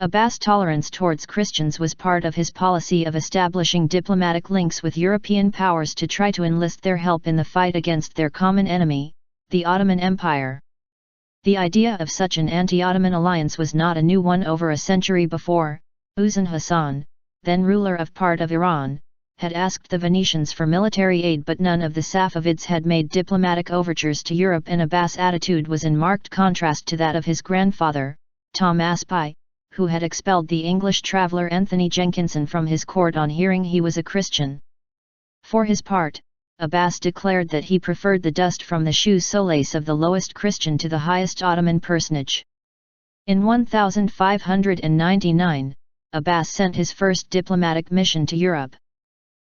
Abbas' tolerance towards Christians was part of his policy of establishing diplomatic links with European powers to try to enlist their help in the fight against their common enemy, the Ottoman Empire. The idea of such an anti-Ottoman alliance was not a new one. Over a century before, Uzun Hassan, then ruler of part of Iran, had asked the Venetians for military aid, but none of the Safavids had made diplomatic overtures to Europe, and Abbas' attitude was in marked contrast to that of his grandfather, Tahmasp I, who had expelled the English traveller Anthony Jenkinson from his court on hearing he was a Christian. For his part, Abbas declared that he preferred the dust from the shoe soles of the lowest Christian to the highest Ottoman personage. In 1599, Abbas sent his first diplomatic mission to Europe.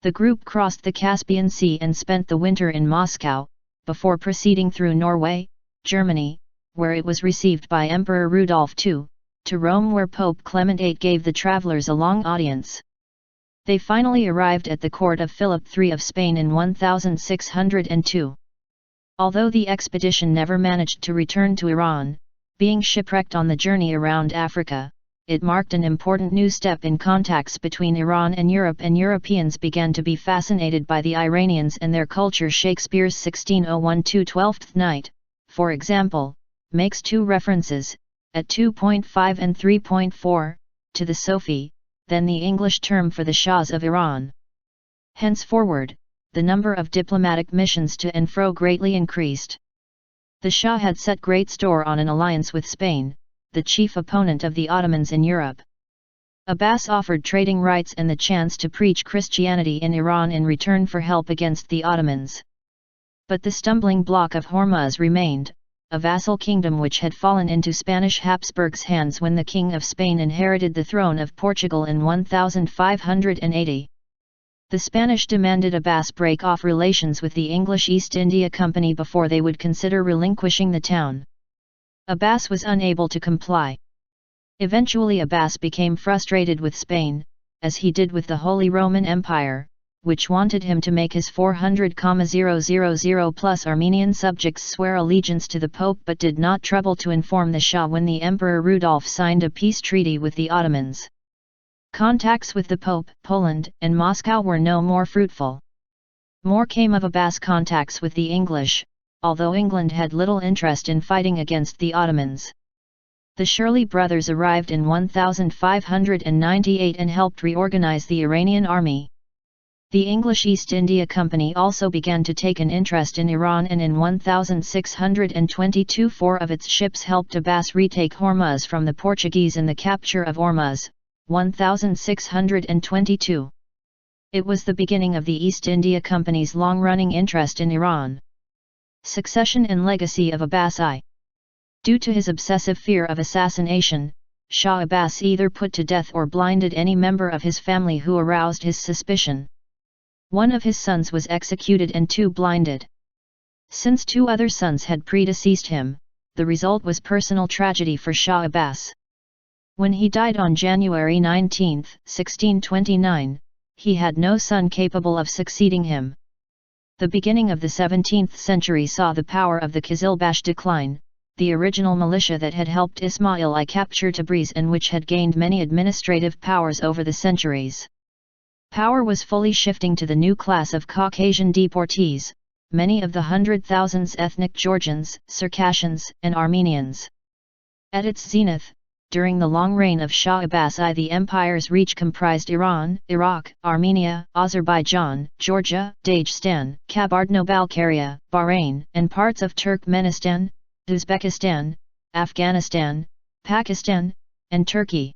The group crossed the Caspian Sea and spent the winter in Moscow, before proceeding through Norway, Germany, where it was received by Emperor Rudolf II, to Rome, where Pope Clement VIII gave the travelers a long audience. They finally arrived at the court of Philip III of Spain in 1602. Although the expedition never managed to return to Iran, being shipwrecked on the journey around Africa, it marked an important new step in contacts between Iran and Europe, and Europeans began to be fascinated by the Iranians and their culture. Shakespeare's 1601 Twelfth Night, for example, makes two references, at II.5 and III.4, to the Sophy, then the English term for the Shahs of Iran. Henceforward, the number of diplomatic missions to and fro greatly increased. The Shah had set great store on an alliance with Spain, the chief opponent of the Ottomans in Europe. Abbas offered trading rights and the chance to preach Christianity in Iran in return for help against the Ottomans. But the stumbling block of Hormuz remained, a vassal kingdom which had fallen into Spanish Habsburgs' hands when the King of Spain inherited the throne of Portugal in 1580. The Spanish demanded Abbas break off relations with the English East India Company before they would consider relinquishing the town. Abbas was unable to comply. Eventually Abbas became frustrated with Spain, as he did with the Holy Roman Empire, which wanted him to make his 400,000 plus Armenian subjects swear allegiance to the Pope, but did not trouble to inform the Shah when the Emperor Rudolf signed a peace treaty with the Ottomans. Contacts with the Pope, Poland, and Moscow were no more fruitful. More came of Abbas' contacts with the English, although England had little interest in fighting against the Ottomans. The Shirley brothers arrived in 1598 and helped reorganize the Iranian army. The English East India Company also began to take an interest in Iran, and in 1622 4 of its ships helped Abbas retake Hormuz from the Portuguese in the capture of Ormuz, 1622. It was the beginning of the East India Company's long-running interest in Iran. Succession and legacy of Abbas I. Due to his obsessive fear of assassination, Shah Abbas either put to death or blinded any member of his family who aroused his suspicion. One of his sons was executed and two blinded. Since two other sons had predeceased him, the result was personal tragedy for Shah Abbas. When he died on January 19, 1629, he had no son capable of succeeding him. The beginning of the 17th century saw the power of the Qizilbash decline, the original militia that had helped Ismail I capture Tabriz and which had gained many administrative powers over the centuries. Power was fully shifting to the new class of Caucasian deportees, many of the 100,000s ethnic Georgians, Circassians, and Armenians. At its zenith, during the long reign of Shah Abbas I, the empire's reach comprised Iran, Iraq, Armenia, Azerbaijan, Georgia, Dagestan, Kabardino-Balkaria, Bahrain, and parts of Turkmenistan, Uzbekistan, Afghanistan, Pakistan, and Turkey.